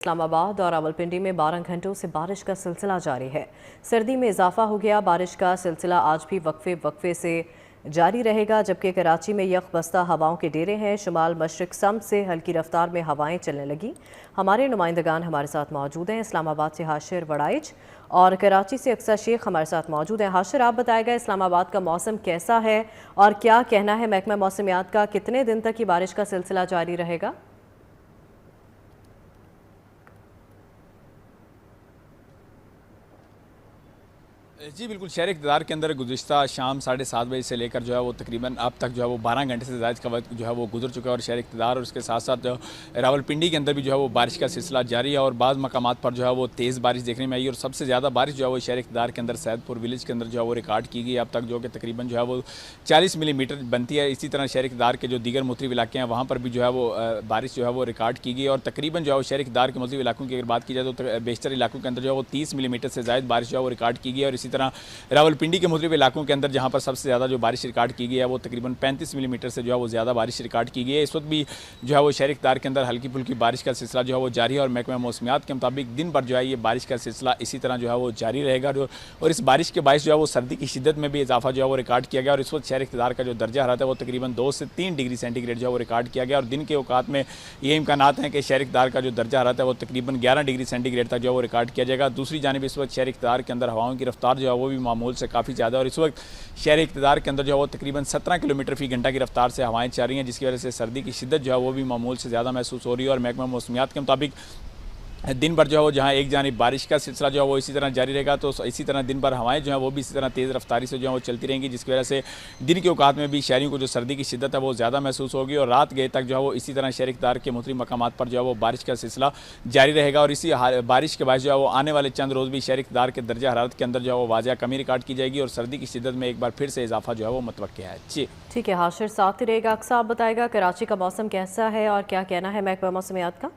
इस्लामाबाद और रावलपिंडी में 12 घंटों से बारिश का सिलसिला जारी है। सर्दी में इजाफा हो गया। बारिश का सिलसिला आज भी वक्फे से जारी रहेगा, जबकि कराची में यख बस्ता हवाओं के डेरे हैं। शुमाल मशरिक सम से हल्की रफ्तार में हवाएं चलने लगी। हमारे नुमाइंदगान हमारे साथ मौजूद हैं। इस्लामाबाद से हाशिर वड़ाइच और कराची से अक्सर शेख हमारे साथ मौजूद हैं। हाशिर, आप बताएगा इस्लामाबाद का मौसम कैसा है और क्या कहना है महकमा मौसमियात का, कितने दिन तक ये बारिश का सिलसिला जारी रहेगा? जी बिल्कुल, शहर इक़्तिदार के अंदर गुज़िश्ता शाम 7:30 बजे से लेकर जो है वो तकरीबन अब तक जो है वो 12 घंटे से ज़्यादा का वक्त जो है वो गुजर चुका है। और शहर इक़्तिदार और उसके साथ साथ रावलपिंडी के अंदर भी जो है वो बारिश का सिलसिला जारी है और बाज़ मकामात पर जो है वो तेज़ बारिश देखने में आई। और सबसे ज़्यादा बारिश जो है वो शहर इक़्तिदार के अंदर सैदपुर विलेज के अंदर जो है वो रिकॉर्ड की गई अब तक, जो कि तकरीबन जो है वो 40 मिलीमीटर बनती है। इसी तरह शहर इक़्तिदार के जो दीगर मुख्तलिफ इलाके हैं वहाँ पर भी जो है वो बारिश जो है वो रिकॉर्ड की गई। और तकरीबन जो है वो शहर इक़्तिदार के मुख्तलिफ इलाकों की अगर बात की जाए तो बेशतर इलाकों के अंदर जो है वो 30 मिलीमीटर से ज़्यादा बारिश जो है वो रिकॉर्ड की गई। और इसी तरह रावलपिंडी के मुख्तलिफ इलाकों के अंदर जहाँ पर सबसे ज़्यादा जो बारिश रिकॉर्ड की गई है वो तकरीबन 35 मिलीमीटर से जो है वो ज़्यादा बारिश रिकॉर्ड की गई है। इस वक्त भी जो है वो शहर इक़्तिदार के अंदर हल्की फुल्की बारिश का सिलसिला जो है वो जारी है। और महकमा मौसमियात के मुताबिक दिन भर जो है ये बारिश का सिलसिला इसी तरह जो है वो जारी रहेगा। और इस बारिश के बायस जो है वो सर्दी की शिद्दत में भी इजाफा जो है वो रिकॉर्ड किया गया। और इस वक्त शहर इक़्तिदार का जो दर्जा हरारत है वो तकरीबन 2 से 3 डिग्री सेंटीग्रेड जो है वो रिकॉर्ड किया गया। और दिन के औकात में ये इम्कानात हैं कि शहर इक़्तिदार का जो दर्जा हरारत है वो तकरीबन 11 डिग्री सेंटीग्रेड तक जो है वो रिकॉर्ड किया जाएगा। दूसरी जानिब इस वक्त शहर इक़्तिदार के अंदर हवाओं की रफ्तार जो है वो भी मामूल से काफ़ी ज़्यादा है। और इस वक्त शहर इक़्तिदार के अंदर जो है वो तकरीबन 17 किलोमीटर फ़ी घंटा की रफ्तार से हवाएं चल रही हैं, जिसकी वजह से सर्दी की शिद्दत जो है वो भी मामूल से ज़्यादा महसूस हो रही है। और महकमा मौसमियात के मुताबिक दिन भर जो है वो जहाँ एक जानिब बारिश का सिलसिला जो है वो इसी तरह जारी रहेगा, तो इसी तरह दिन भर हवाएं जो है वो भी इसी तरह तेज़ रफ्तारी से जो है वो चलती रहेंगी, जिसकी वजह से दिन के औकात में भी शहरियों को जो सर्दी की शिद्दत है वो ज़्यादा महसूस होगी। और रात गए तक जो है वो इसी तरह शहर इक़्तिदार के मुख्तलिफ मकामात पर जो है वो बारिश का सिलसिला जारी रहेगा। और इसी बारिश के बाद जो है वो आने वाले चंद रोज़ भी शहर इक़्तिदार के दर्जा हरारत के अंदर जो है वो वाज़िया कमी रिकॉर्ड की जाएगी और सर्दी की शिद्दत में एक बार फिर से इजाफा जो है वो मुतवक्किल है। जी ठीक है हाशिर, साथ ही रहेगा। अक्सर आप बताएगा कराची का मौसम कैसा है और क्या कहना है महकमा मौसमियात का?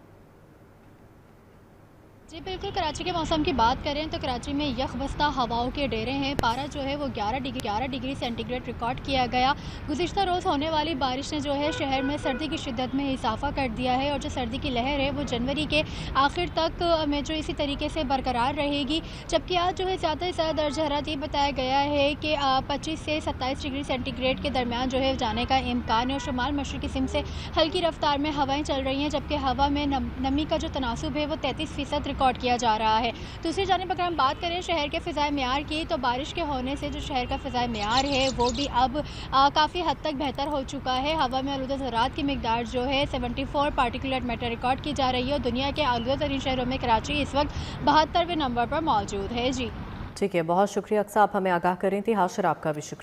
जी बिल्कुल, कराची के मौसम की बात करें तो कराची में यख बस्ता हवाओं के डेरे हैं। पारा जो है वो 11 डिग्री सेंटीग्रेड रिकॉर्ड किया गया। गुज़िश्ता रोज़ होने वाली बारिश ने जो है शहर में सर्दी की शिद्दत में इजाफा कर दिया है और जो सर्दी की लहर है वो जनवरी के आखिर तक में जो इसी तरीके से बरकरार रहेगी। जबकि आज जो है ज़्यादा से ज़्यादा दर्जा हरारत ये बताया गया है कि 25 से 27 डिग्री सेंटीग्रेड के दरमियान जो है जाने का इम्कान है। और शुमाल मशरिकी सिम से हल्की रफ्तार में हवाएँ चल रही हैं, जबकि हवा में नमी का जो तनासुब है वो 33% रिकॉर्ड किया जा रहा है। दूसरी जानिब अगर हम बात करें शहर के फ़िज़ाए मेयार की, तो बारिश के होने से जो शहर का फ़िज़ाए मेयार है वो भी अब काफ़ी हद तक बेहतर हो चुका है। हवा में आलूदा ज़रात की मिकदार जो है 74 पार्टिकुलेट मैटर रिकॉर्ड की जा रही है। और दुनिया के आलूदा तरीन शहरों में कराची इस वक्त 72वें नंबर पर मौजूद है। जी ठीक है, बहुत शुक्रिया अक्सर, आप हमें आगाह करें थी। हाशिर, आपका भी शुक्रिया।